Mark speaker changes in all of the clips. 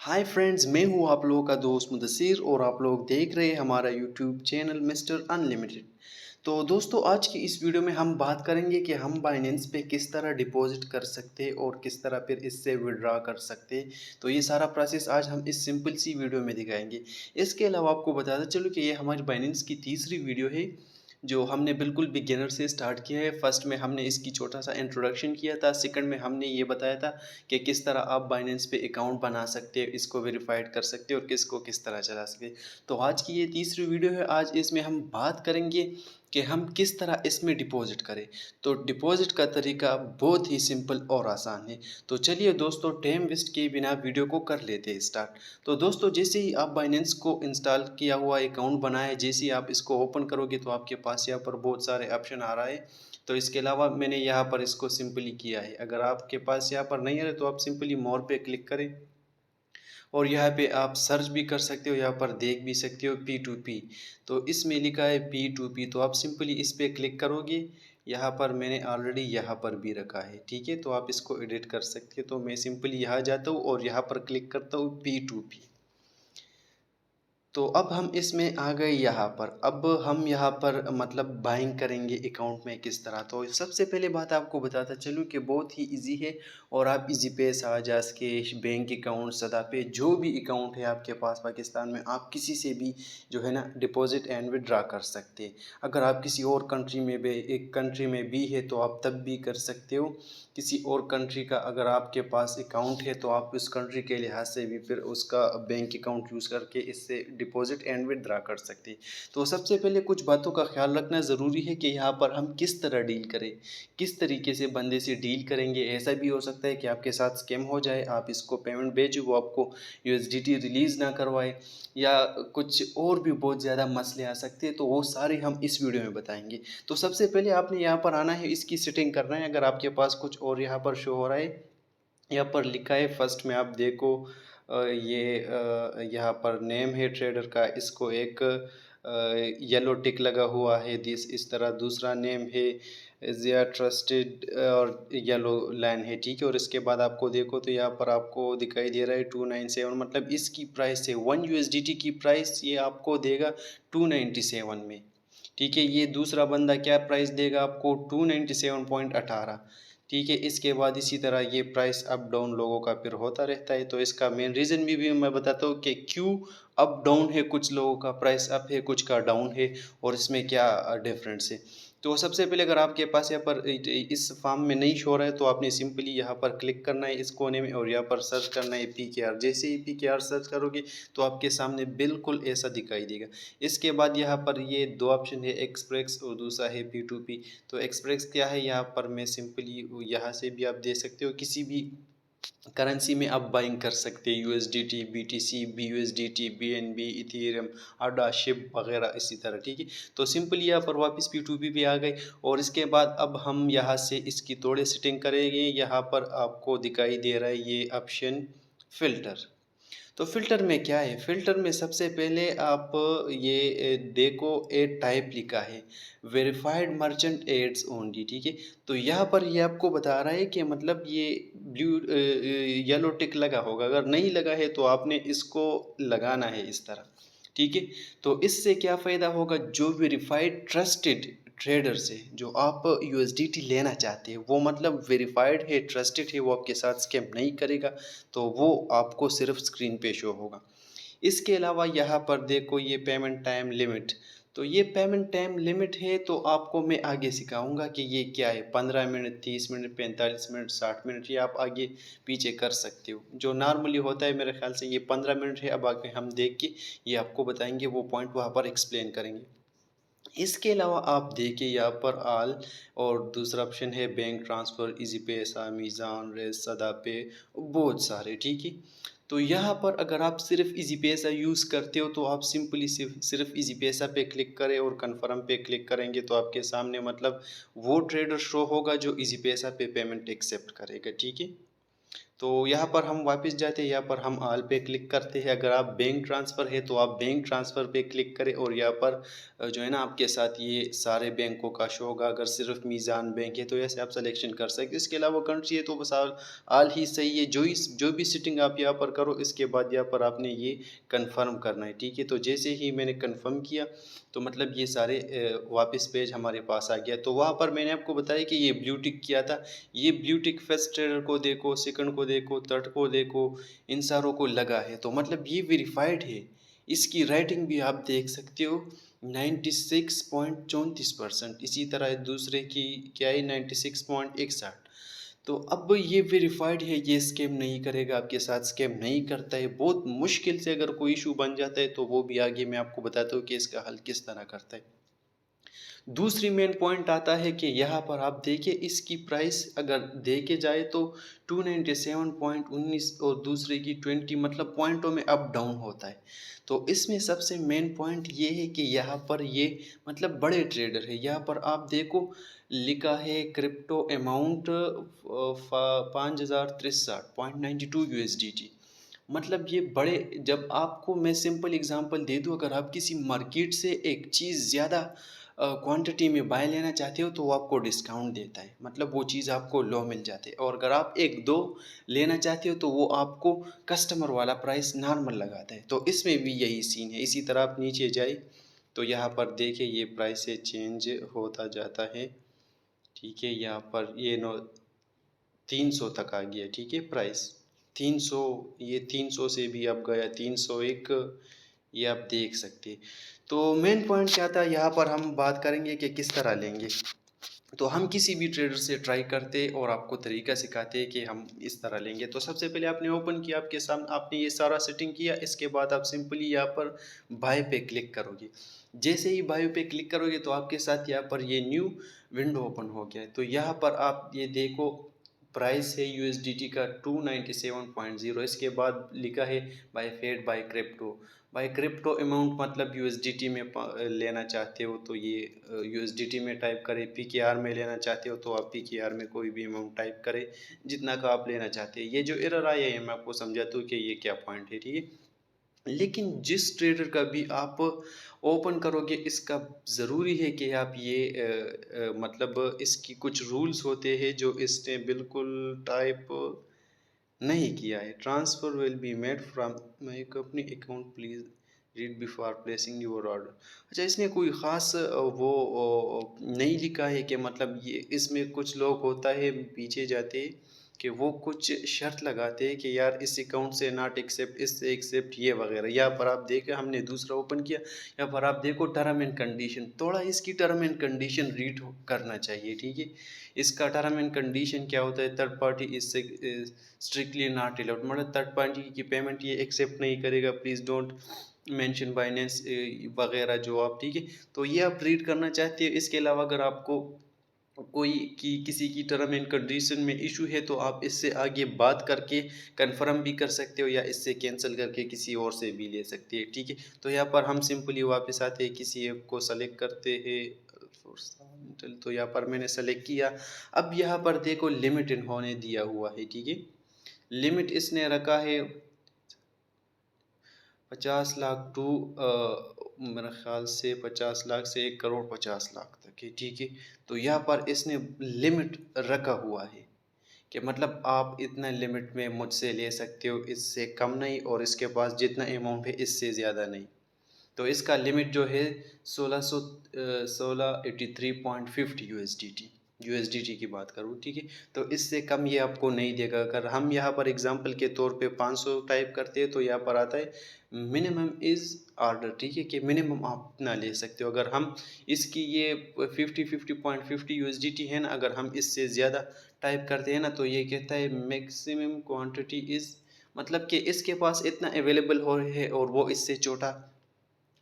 Speaker 1: Hi friends, मैं हूँ आप लोगों का दोस्त मुदस्सिर और आप लोग देख रहे हैं हमारा यूट्यूब चैनल मिस्टर अनलिमिटेड। तो दोस्तों, आज की इस वीडियो में हम बात करेंगे कि हम बाइनेंस पे किस तरह डिपॉजिट कर सकते हैं और किस तरह फिर इससे विड्रॉ कर सकते हैं। तो ये सारा प्रोसेस आज हम इस सिंपल सी वीडियो में दिखाएंगे। इसके अलावा आपको बताता चलो कि ये हमारी बाइनेंस की तीसरी वीडियो है जो हमने बिल्कुल बिगिनर से स्टार्ट किया है। फर्स्ट में हमने इसकी छोटा सा इंट्रोडक्शन किया था, सेकंड में हमने ये बताया था कि किस तरह आप बाइनेंस पे अकाउंट बना सकते हैं, इसको वेरीफाइड कर सकते हैं और किसको किस तरह चला सकते। तो आज की ये तीसरी वीडियो है। आज इसमें हम बात करेंगे कि हम किस तरह इसमें डिपॉजिट करें। तो डिपॉजिट का तरीका बहुत ही सिंपल और आसान है। तो चलिए दोस्तों, टाइम वेस्ट किए बिना वीडियो को कर लेते हैं स्टार्ट। तो दोस्तों, जैसे ही आप बाइनेंस को इंस्टॉल किया हुआ अकाउंट बनाए, जैसे ही आप इसको ओपन करोगे तो आपके पास यहाँ पर बहुत सारे ऑप्शन आ रहा है। तो इसके अलावा मैंने यहाँ पर इसको सिंपली किया है। अगर आपके पास यहाँ पर नहीं है तो आप सिंपली मोर पे क्लिक करें और यहाँ पे आप सर्च भी कर सकते हो, यहाँ पर देख भी सकते हो P2P। तो इसमें लिखा है P2P, तो आप सिंपली इस पे क्लिक करोगे। यहाँ पर मैंने ऑलरेडी यहाँ पर भी रखा है, ठीक है। तो आप इसको एडिट कर सकते हो। तो मैं सिंपली यहाँ जाता हूँ और यहाँ पर क्लिक करता हूँ P2P। तो अब हम इसमें आ गए यहाँ पर। अब हम यहाँ पर मतलब बाइंग करेंगे अकाउंट में किस तरह। तो सबसे पहले बात आपको बताता चलूँ कि बहुत ही इजी है और आप इजी पे साजास कैश बैंक अकाउंट सदापे जो भी अकाउंट है आपके पास पाकिस्तान में, आप किसी से भी जो है ना डिपॉजिट एंड विड्रा कर सकते हैं। अगर आप किसी और कंट्री में भी एक कंट्री में भी है तो आप तब भी कर सकते हो। किसी और कंट्री का अगर आपके पास अकाउंट है तो आप उस कंट्री के लिहाज से भी फिर उसका बैंक अकाउंट यूज़ करके इससे डिपॉजिट एंड विड्रा कर सकते हैं। तो सबसे पहले कुछ बातों का ख्याल रखना ज़रूरी है कि यहाँ पर हम किस तरह डील करें, किस तरीके से बंदे से डील करेंगे। ऐसा भी हो सकता है कि आपके साथ स्कैम हो जाए, आप इसको पेमेंट भेजो वो आपको यूएसडीटी रिलीज़ ना करवाए, या कुछ और भी बहुत ज़्यादा मसले आ सकते हैं। तो वो सारे हम इस वीडियो में बताएंगे। तो सबसे पहले आपने यहाँ पर आना है, इसकी सेटिंग करना है। अगर आपके पास कुछ और यहाँ पर शो हो रहा है, यहाँ पर लिखा है फर्स्ट में आप देखो, यहाँ पर नेम है ट्रेडर का, इसको एक येलो टिक लगा हुआ है दिस इस तरह। दूसरा नेम है जिया ट्रस्टेड और येलो लाइन है, ठीक है। और इसके बाद आपको देखो तो यहाँ पर आपको दिखाई दे रहा है 297, मतलब इसकी प्राइस है 1 USDT की प्राइस ये आपको देगा 297 में, ठीक है। ये दूसरा बंदा क्या प्राइस देगा आपको 297.18, ठीक है। इसके बाद इसी तरह ये प्राइस अप डाउन लोगों का फिर होता रहता है। तो इसका मेन रीज़न भी मैं बताता हूँ कि क्यों अप डाउन है, कुछ लोगों का प्राइस अप है कुछ का डाउन है और इसमें क्या डिफरेंस है। तो सबसे पहले अगर आपके पास यहाँ पर इस फॉर्म में नहीं शो रहा है तो आपने सिंपली यहाँ पर क्लिक करना है इस कोने में और यहाँ पर सर्च करना है PKR। जैसे ही PKR सर्च करोगे तो आपके सामने बिल्कुल ऐसा दिखाई देगा। इसके बाद यहाँ पर ये दो ऑप्शन है, एक्सप्रेस और दूसरा है P2P। तो एक्सप्रेस क्या है, यहाँ पर मैं सिंपली यहाँ से भी आप दे सकते हो, किसी भी करेंसी में आप बाइंग कर सकते हैं, USDT BTC BUSDT BNB Ethereum ADA SHIB वगैरह इसी तरह, ठीक है। तो सिंपली यहाँ पर वापस P2P पे आ गए और इसके बाद अब हम यहाँ से इसकी थोड़ी सेटिंग करेंगे। यहाँ पर आपको दिखाई दे रहा है ये ऑप्शन फ़िल्टर। तो फ़िल्टर में क्या है, फ़िल्टर में सबसे पहले आप ये देखो एड टाइप लिखा है वेरीफाइड मर्चेंट एड्स ओनली, ठीक है। तो यहाँ पर ये आपको बता रहा है कि मतलब ये ब्लू येलो टिक लगा होगा, अगर नहीं लगा है तो आपने इसको लगाना है इस तरह, ठीक है। तो इससे क्या फ़ायदा होगा, जो वेरीफाइड ट्रस्टेड ट्रेडर से जो आप USDT लेना चाहते हैं वो मतलब वेरीफाइड है ट्रस्टेड है, वो आपके साथ स्कैम नहीं करेगा, तो वो आपको सिर्फ स्क्रीन पे शो होगा। इसके अलावा यहाँ पर देखो ये पेमेंट टाइम लिमिट। तो ये पेमेंट टाइम लिमिट है तो आपको मैं आगे सिखाऊंगा कि ये क्या है, 15 मिनट 30 मिनट 45 मिनट 60 मिनट, ये आप आगे पीछे कर सकते हो। जो नॉर्मली होता है मेरे ख्याल से ये 15 मिनट है। अब आगे हम देख के ये आपको बताएंगे, वो पॉइंट वहाँ पर एक्सप्लेन करेंगे। इसके अलावा आप देखिए यहाँ पर ऑल और दूसरा ऑप्शन है बैंक ट्रांसफ़र, इजी पैसा, मीज़ान, रेस, सदा पे, बहुत सारे, ठीक है। तो यहाँ पर अगर आप सिर्फ इजी पैसा यूज़ करते हो तो आप सिंपली सिर्फ इजी पैसा पे क्लिक करें और कन्फर्म पे क्लिक करेंगे तो आपके सामने मतलब वो ट्रेडर शो होगा जो इजी पैसा पे पेमेंट एक्सेप्ट करेगा, ठीक है। तो यहाँ पर हम वापस जाते हैं, यहाँ पर हम ऑल पे क्लिक करते हैं। अगर आप बैंक ट्रांसफ़र है तो आप बैंक ट्रांसफ़र पे क्लिक करें और यहाँ पर जो है ना आपके साथ ये सारे बैंकों का शो होगा। अगर सिर्फ मीज़ान बैंक है तो ऐसे आप सिलेक्शन कर सकते हैं। इसके अलावा कंट्री है तो बस ऑल ही सही है। जो भी सेटिंग आप यहाँ पर करो, इसके बाद यहाँ पर आपने ये कन्फर्म करना है, ठीक है। तो जैसे ही मैंने कन्फर्म किया तो मतलब ये सारे वापस पेज हमारे पास आ गया। तो वहाँ पर मैंने आपको बताया कि ये ब्लू टिक किया था। ये ब्लू टिक फर्स्ट ट्रेडर को देखो, सेकंड को देखो, थर्ड को देखो, इन सारों को लगा है, तो मतलब ये वेरीफाइड है। इसकी रेटिंग भी आप देख सकते हो 96.34%। इसी तरह दूसरे की क्या है 96.61। तो अब ये वेरीफाइड है, ये स्कैम नहीं करेगा, आपके साथ स्कैम नहीं करता है। बहुत मुश्किल से अगर कोई इशू बन जाता है तो वो भी आगे मैं आपको बताता हूँ कि इसका हल किस तरह करता है। दूसरी मेन पॉइंट आता है कि यहाँ पर आप देखिए इसकी प्राइस अगर देखे जाए तो 297.19 और दूसरे की 20, मतलब पॉइंटों में अप डाउन होता है। तो इसमें सबसे मेन पॉइंट ये है कि यहाँ पर ये मतलब बड़े ट्रेडर है। यहाँ पर आप देखो लिखा है क्रिप्टो अमाउंट 5063.92 USDT। मतलब ये बड़े, जब आपको मैं सिंपल एग्जांपल दे दूं, अगर आप किसी मार्केट से एक चीज़ ज़्यादा क्वांटिटी में बाय लेना चाहते हो तो वो आपको डिस्काउंट देता है, मतलब वो चीज़ आपको लो मिल जाती है। और अगर आप एक दो लेना चाहते हो तो वो आपको कस्टमर वाला प्राइस नॉर्मल लगाता है। तो इसमें भी यही सीन है। इसी तरह आप नीचे जाए तो यहाँ पर देखिए ये प्राइस से चेंज होता जाता है, ठीक है। यहाँ पर ये 300 तक आ गया, ठीक है प्राइस 300। ये 300 से भी अब गया 301, ये आप देख सकते हैं। तो मेन पॉइंट क्या था, यहाँ पर हम बात करेंगे कि किस तरह लेंगे। तो हम किसी भी ट्रेडर से ट्राई करते और आपको तरीका सिखाते हैं कि हम इस तरह लेंगे। तो सबसे पहले आपने ओपन किया, आपके सामने आपने ये सारा सेटिंग किया। इसके बाद आप सिंपली यहाँ पर बाय पे क्लिक करोगे। जैसे ही बाय पे क्लिक करोगे तो आपके साथ यहाँ पर ये न्यू विंडो ओपन हो गया है। तो यहाँ पर आप ये देखो प्राइस है यूएसडीटी का 297.0। इसके बाद लिखा है by fiat by crypto amount, मतलब यूएसडीटी में लेना चाहते हो तो ये यूएसडीटी में टाइप करें। पीकेआर में लेना चाहते हो तो आप पीकेआर में कोई भी अमाउंट टाइप करें जितना का आप लेना चाहते हैं। ये जो एरर आया है मैं आपको समझाता हूँ कि ये क्या पॉइंट है, ठीक है। लेकिन जिस ट्रेडर का भी आप ओपन करोगे इसका ज़रूरी है कि आप ये मतलब इसकी कुछ रूल्स होते हैं जो इसने बिल्कुल टाइप नहीं किया है। Transfer will be made from my company account, please read before placing your order. अच्छा, इसने कोई ख़ास वो नहीं लिखा है कि मतलब ये इसमें कुछ लोग होता है पीछे जाते कि वो कुछ शर्त लगाते हैं कि यार इस अकाउंट से नॉट एक्सेप्ट, इससे एक्सेप्ट, ये वगैरह। यहाँ पर आप देखें हमने दूसरा ओपन किया, यहाँ पर आप देखो टर्म एंड कंडीशन, थोड़ा इसकी टर्म एंड कंडीशन रीड करना चाहिए, ठीक है। इसका टर्म एंड कंडीशन क्या होता है, थर्ड पार्टी इससे स्ट्रिक्टली नॉट अलाउड, मतलब थर्ड पार्टी की पेमेंट ये एक्सेप्ट नहीं करेगा। प्लीज़ डोंट मेंशन बाइनेंस वगैरह जो आप, ठीक है। तो ये आप रीड करना चाहते हो। इसके अलावा अगर आपको कोई की किसी की टर्म एंड कंडीशन में इशू है तो आप इससे आगे बात करके कंफर्म भी कर सकते हो या इससे कैंसिल करके किसी और से भी ले सकते हैं, ठीक है। तो यहाँ पर हम सिंपली वापस आते हैं, किसी एक को सेलेक्ट करते हैं। तो यहाँ पर मैंने सेलेक्ट किया। अब यहाँ पर देखो लिमिट इन्होंने दिया हुआ है, ठीक है। लिमिट इसने रखा है 50 लाख टू मेरे ख्याल से 50 लाख से 1 करोड़ 50 लाख तक है, ठीक है। तो यहाँ पर इसने लिमिट रखा हुआ है कि मतलब आप इतना लिमिट में मुझसे ले सकते हो, इससे कम नहीं, और इसके पास जितना अमाउंट है इससे ज़्यादा नहीं। तो इसका लिमिट जो है 1683.50 यूएसडीटी की बात करूँ, ठीक है। तो इससे कम ये आपको नहीं देगा। अगर हम यहाँ पर एग्जांपल के तौर पे 500 टाइप करते हैं तो यहाँ पर आता है मिनिमम इज़ ऑर्डर, ठीक है, कि मिनिमम आप इतना ले सकते हो। अगर हम इसकी ये 50.50 यूएसडीटी है ना, अगर हम इससे ज़्यादा टाइप करते हैं ना तो ये कहता है मैक्सिमम क्वांटिटी इज़, मतलब कि इसके पास इतना अवेलेबल हो है और वो इससे छोटा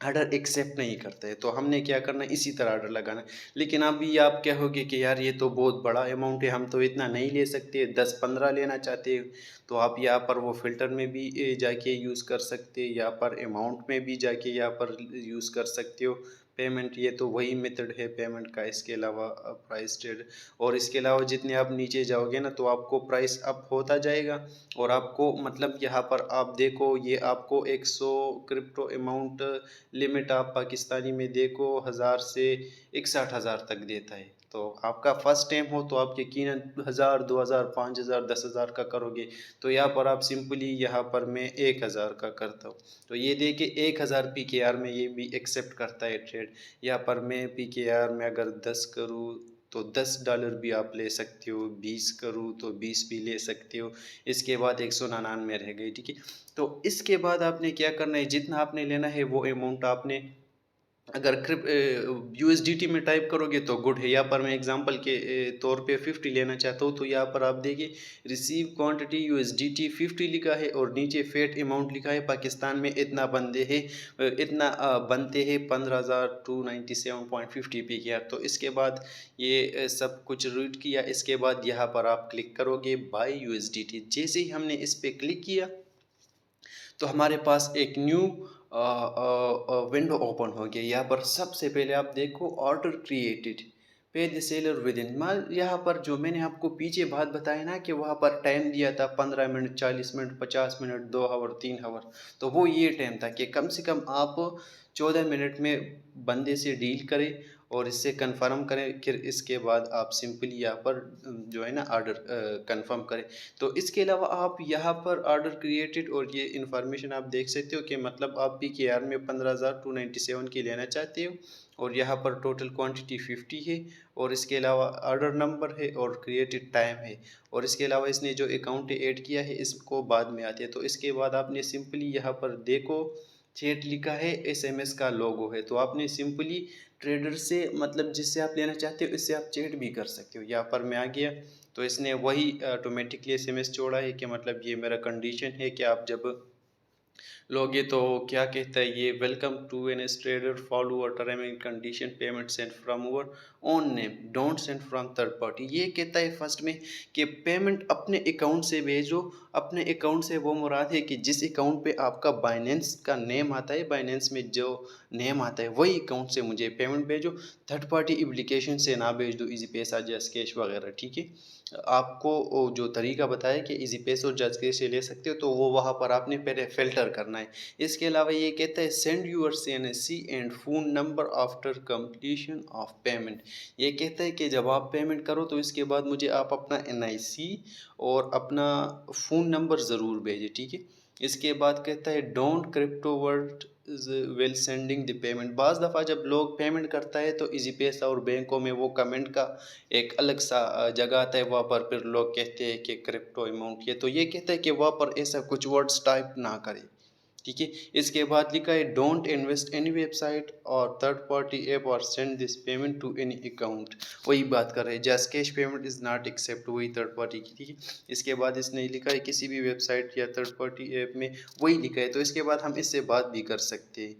Speaker 1: ऑर्डर एक्सेप्ट नहीं करते। तो हमने क्या करना है, इसी तरह ऑर्डर लगाना है। लेकिन अभी आप कहोगे कि यार ये तो बहुत बड़ा अमाउंट है, हम तो इतना नहीं ले सकते, 10-15 लेना चाहते हो, तो आप यहाँ पर वो फ़िल्टर में भी जाके यूज़ कर सकते हैं, यहाँ पर अमाउंट में भी जाके यहाँ पर यूज़ कर सकते हो। पेमेंट, ये तो वही मेथड है पेमेंट का। इसके अलावा प्राइस ट्रेड, और इसके अलावा जितने आप नीचे जाओगे ना तो आपको प्राइस अप होता जाएगा। और आपको मतलब यहाँ पर आप देखो, ये आपको 100 क्रिप्टो अमाउंट लिमिट आप पाकिस्तानी में देखो 1000 से 61,000 तक देता है। तो आपका फर्स्ट टाइम हो तो आप यकीनन 1000, 2000, 5000, 10,000 का करोगे। तो यहाँ पर आप सिंपली यहाँ पर मैं 1000 का करता हूँ। तो ये देखिए 1000 PKR में ये भी एक्सेप्ट करता है ट्रेड। यहाँ पर मैं PKR में अगर 10 करूँ तो $10 भी आप ले सकते हो, 20 करूँ तो 20 भी ले सकते हो। इसके बाद 199 रह गई, ठीक है। तो इसके बाद आपने क्या करना है, जितना आपने लेना है वो अमाउंट आपने अगर USDT में टाइप करोगे तो गुड है। यहाँ पर मैं एग्जांपल के तौर पे 50 लेना चाहता हूँ, तो यहाँ पर आप देखिए रिसीव क्वांटिटी USDT 50 लिखा है और नीचे फेट अमाउंट लिखा है। पाकिस्तान में इतना बंदे हैं, इतना बनते हैं 15,297.50 PKR। तो इसके बाद ये सब कुछ रीड किया, इसके बाद यहाँ पर आप क्लिक करोगे बाय USDT। जैसे ही हमने इस पर क्लिक किया तो हमारे पास एक न्यू विंडो ओपन हो गया। यहाँ पर सबसे पहले आप देखो ऑर्डर क्रिएटेड, पे द सेलर विद इन। मान यहाँ पर जो मैंने आपको पीछे बात बताया ना कि वहाँ पर टाइम दिया था 15 minute, 40 minute, 50 minute, 2 hour, 3 hour, तो वो ये टाइम था कि कम से कम आप 14 मिनट में बंदे से डील करें और इससे कंफर्म करें। फिर इसके बाद आप सिंपली यहाँ पर जो है ना ऑर्डर कंफर्म करें। तो इसके अलावा आप यहाँ पर ऑर्डर क्रिएटेड और ये इन्फॉर्मेशन आप देख सकते हो कि मतलब आप PKR में 15,297 की लेना चाहते हो और यहाँ पर टोटल क्वांटिटी 50 है और इसके अलावा ऑर्डर नंबर है और क्रिएटेड टाइम है। और इसके अलावा इसने जो अकाउंट ऐड किया है इसको बाद में आते हैं। तो इसके बाद आपने सिंपली यहाँ पर देखो चैट लिखा है, SMS का लोगो है। तो आपने सिंपली ट्रेडर से मतलब जिससे आप लेना चाहते हो इससे आप चैट भी कर सकते हो। यहाँ पर मैं आ गया तो इसने वही ऑटोमेटिकली SMS छोड़ा है कि मतलब ये मेरा कंडीशन है कि आप जब लोगे तो क्या कहता है ये, welcome to an trader, follow a term and condition, payment send from over own name, don't send from third party. ये कहता है फर्स्ट में कि पेमेंट अपने अकाउंट से भेजो। अपने अकाउंट से वो मुराद है कि जिस अकाउंट पे आपका बाइनेंस का नेम आता है, बाइनेंस में जो नेम आता है वही अकाउंट से मुझे पेमेंट भेजो, थर्ड पार्टी एप्लीकेशन से ना भेज दो, इजी पैसा, जैस कैश वगैरह, ठीक है। आपको जो तरीका बताया कि इजी पैसे और जज कैश से ले सकते हो तो वो वहाँ पर आपने पहले फ़िल्टर करना है। इसके अलावा ये कहता है send your CNSC and phone number after completion of payment. ये कहता है कि जब आप पेमेंट करो तो इसके बाद मुझे आप अपना NIC और अपना फ़ोन नंबर ज़रूर भेजें, ठीक है। इसके बाद कहता है don't crypto word well sending the payment. बाज़ दफ़ा जब लोग पेमेंट करता है तो इजी पैसा और बैंकों में वो कमेंट का एक अलग सा जगह आता है, वहाँ पर फिर लोग कहते हैं कि क्रिप्टो अमाउंट, ये तो ये कहता है कि वहाँ पर ऐसा कुछ वर्ड्स टाइप ना करें, ठीक है। इसके बाद लिखा है डोंट इन्वेस्ट एनी वेबसाइट और थर्ड पार्टी ऐप और send this payment to any account. वही बात कर रहे हैं, जैस cash payment is not accept, वही थर्ड पार्टी की, ठीक है। इसके बाद इसने लिखा है किसी भी वेबसाइट या थर्ड पार्टी ऐप में, वही लिखा है। तो इसके बाद हम इससे बात भी कर सकते हैं।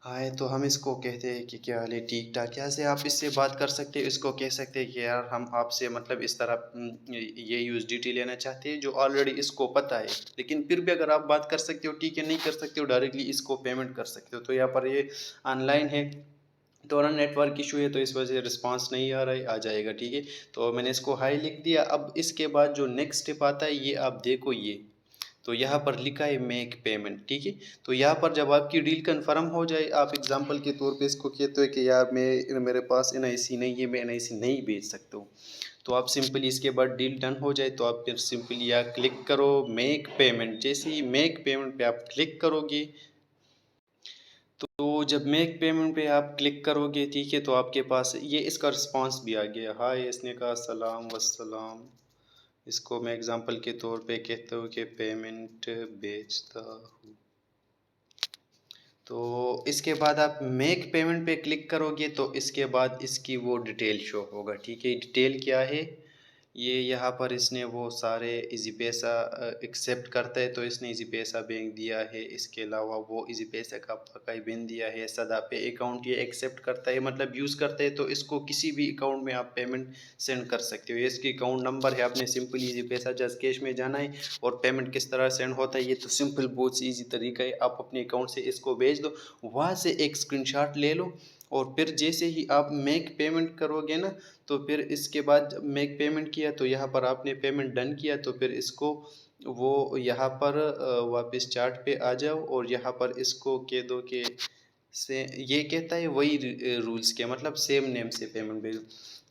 Speaker 1: हाय, तो हम इसको कहते हैं कि क्या हाल है, ठीक ठाक। क्या से आप इससे बात कर सकते हैं, इसको कह सकते हैं कि यार हम आपसे मतलब इस तरह ये USDT लेना चाहते हैं, जो ऑलरेडी इसको पता है। लेकिन फिर भी अगर आप बात कर सकते हो, ठीक है, नहीं कर सकते हो डायरेक्टली इसको पेमेंट कर सकते हो। तो यहाँ पर ये ऑनलाइन है, थोड़ा नेटवर्क इशू है तो इस वजह से रिस्पांस नहीं आ रहा है, आ जाएगा, ठीक है। तो मैंने इसको हाई लिख दिया। अब इसके बाद जो नेक्स्ट स्टेप आता है ये आप देखो, ये तो यहाँ पर लिखा है मेक पेमेंट, ठीक है। तो यहाँ पर जब आपकी डील कंफर्म हो जाए, आप एग्जांपल के तौर पे इसको कहते हो कि यार मेरे पास NIC नहीं है, मैं NIC नहीं भेज सकता हूँ, तो आप सिंपली इसके बाद डील डन हो जाए तो आप फिर सिंपली यहाँ क्लिक करो मेक पेमेंट। जैसे ही मेक पेमेंट पे आप क्लिक करोगे तो जब मेक पेमेंट पे आप क्लिक करोगे, ठीक है, तो आपके पास ये इसका रिस्पांस भी आ गया। हाय, इसने कहा सलाम वस्सलाम। इसको मैं एग्जांपल के तौर पे कहता हूँ कि पेमेंट भेजता हूँ। तो इसके बाद आप मेक पेमेंट पे क्लिक करोगे तो इसके बाद इसकी वो डिटेल शो होगा, ठीक है। डिटेल क्या है, ये यहाँ पर इसने वो सारे इजी पैसा एक्सेप्ट करता है तो इसने इजी पैसा बैंक दिया है। इसके अलावा वो इजी पैसा का पकाई बिन दिया है। सदा पे अकाउंट ये एक्सेप्ट करता है, मतलब यूज़ करता है, तो इसको किसी भी अकाउंट में आप पेमेंट सेंड कर सकते हो। ये इसकी अकाउंट नंबर है, आपने सिंपल इजी पैसा जस्ट कैश में जाना है। और पेमेंट किस तरह सेंड होता है ये तो सिंपल बहुत ईजी तरीका है। आप अपने अकाउंट से इसको भेज दो, वहाँ से एक स्क्रीनशॉट ले लो और फिर जैसे ही आप मेक पेमेंट करोगे ना, तो फिर इसके बाद जब मेक पेमेंट किया तो यहाँ पर आपने पेमेंट डन किया, तो फिर इसको वो यहाँ पर वापस चार्ट पे आ जाओ और यहाँ पर इसको कह दो कि से ये कहता है वही रूल्स के, मतलब सेम नेम से पेमेंट भेजो।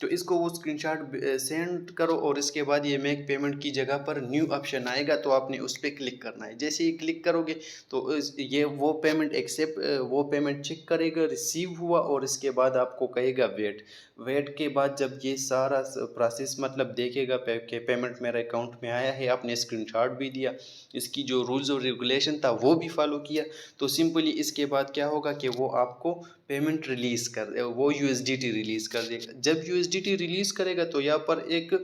Speaker 1: तो इसको वो स्क्रीनशॉट सेंड करो और इसके बाद ये मेक पेमेंट की जगह पर न्यू ऑप्शन आएगा, तो आपने उस पर क्लिक करना है। जैसे ही क्लिक करोगे तो ये वो पेमेंट एक्सेप्ट वो पेमेंट चेक करेगा रिसीव हुआ, और इसके बाद आपको कहेगा वेट। वेट के बाद जब ये सारा प्रोसेस मतलब देखेगा कि पेमेंट मेरे अकाउंट में आया है, आपने स्क्रीनशॉट भी दिया, इसकी जो रूल्स और रेगुलेशन था वो भी फॉलो किया, तो सिंपली इसके बाद क्या होगा कि वो आपको पेमेंट रिलीज़ कर वो यूएसडीटी रिलीज़ कर देगा। जब यूएसडीटी रिलीज़ करेगा तो यहाँ पर एक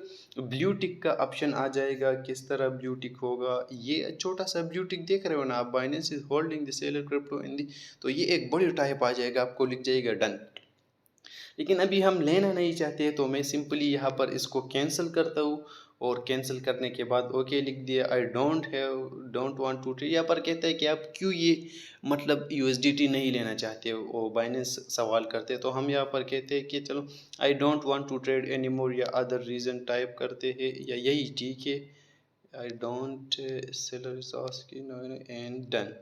Speaker 1: ब्लू टिक का ऑप्शन आ जाएगा। किस तरह ब्लू टिक होगा, ये छोटा सा ब्लू टिक देख रहे हो ना आप, Binance is holding the seller crypto in the, तो ये एक बड़ी टाइप आ जाएगा, आपको लिख जाएगा डन। लेकिन अभी हम लेना नहीं चाहते, तो मैं सिंपली यहाँ पर इसको कैंसिल करता हूँ और कैंसिल करने के बाद ओके लिख दिया। I don't want to trade. यहाँ पर कहता है कि आप क्यों ये मतलब यूएसडीटी नहीं लेना चाहते हो, वो बाइनेंस सवाल करते हैं, तो हम यहाँ पर कहते हैं कि चलो I don't want to trade any more या अदर रीज़न टाइप करते हैं, या यही ठीक है, I don't seller is asking and done.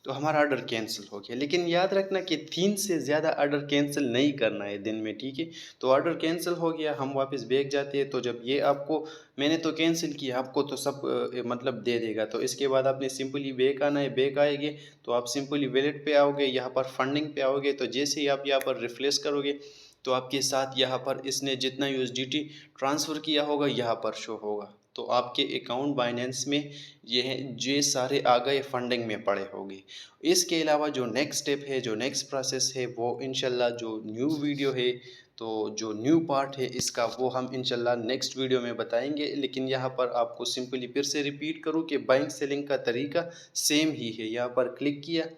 Speaker 1: तो हमारा ऑर्डर कैंसिल हो गया। लेकिन याद रखना कि 3 से ज़्यादा ऑर्डर कैंसिल नहीं करना है दिन में, ठीक है। तो ऑर्डर कैंसिल हो गया, हम वापस बैग जाते हैं, तो जब ये आपको मैंने तो कैंसिल किया, आपको तो सब मतलब दे देगा। तो इसके बाद आपने सिंपली बैक आना है। बैक आएंगे तो आप सिंपली वैलेट पे आओगे, यहाँ पर फंडिंग पे आओगे, तो जैसे ही आप यहाँ पर रिफ्रेश करोगे तो आपके साथ यहाँ पर इसने जितना यूएसडीटी ट्रांसफ़र किया होगा यहाँ पर शो होगा। तो आपके अकाउंट बाइनेंस में ये सारे आ गए, फंडिंग में पड़े होंगे। इसके अलावा जो नेक्स्ट स्टेप है, जो नेक्स्ट प्रोसेस है, वो इंशाल्लाह जो न्यू वीडियो है, तो जो न्यू पार्ट है इसका, वो हम इंशाल्लाह नेक्स्ट वीडियो में बताएंगे। लेकिन यहाँ पर आपको सिंपली फिर से रिपीट करूँ कि बाइंग सेलिंग का तरीका सेम ही है। यहाँ पर क्लिक किया,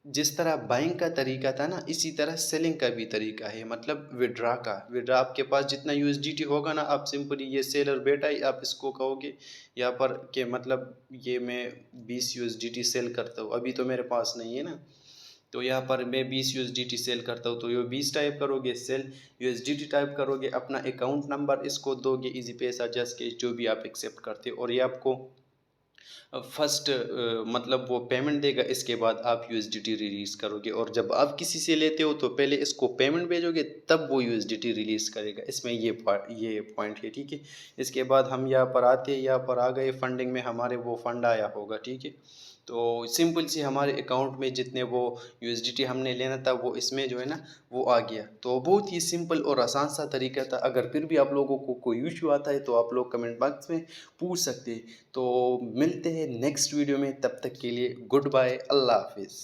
Speaker 1: जिस तरह बाइंग का तरीका था ना, इसी तरह सेलिंग का भी तरीका है, मतलब विड्रा का। विड्रा आपके पास जितना यूएसडीटी होगा ना, आप सिंपली ये सेलर बेटा ही आप इसको कहोगे यहाँ पर कि मतलब ये मैं 20 यूएसडीटी सेल करता हूँ, अभी तो मेरे पास नहीं है ना, तो यहाँ पर मैं 20 यूएसडीटी सेल करता हूँ, तो ये 20 टाइप करोगे, सेल यूएसडीटी टाइप करोगे, अपना अकाउंट नंबर इसको दोगे, इजी पैसा जस्ट के जो भी आप एक्सेप्ट करते हो, और ये आपको फर्स्ट मतलब वो पेमेंट देगा। इसके बाद आप यूएसडीटी रिलीज़ करोगे, और जब आप किसी से लेते हो तो पहले इसको पेमेंट भेजोगे, तब वो यूएसडीटी रिलीज़ करेगा। इसमें ये पॉइंट है, ठीक है। इसके बाद हम यहाँ पर आते हैं, यहाँ पर आ गए फंडिंग में, हमारे वो फंड आया होगा, ठीक है। तो सिंपल सी हमारे अकाउंट में जितने वो यूएसडीटी हमने लेना था वो इसमें जो है ना वो आ गया। तो बहुत ही सिंपल और आसान सा तरीका था। अगर फिर भी आप लोगों को कोई इशू आता है तो आप लोग कमेंट बॉक्स में पूछ सकते हैं। तो मिलते हैं नेक्स्ट वीडियो में, तब तक के लिए गुड बाय, अल्लाह हाफिज़।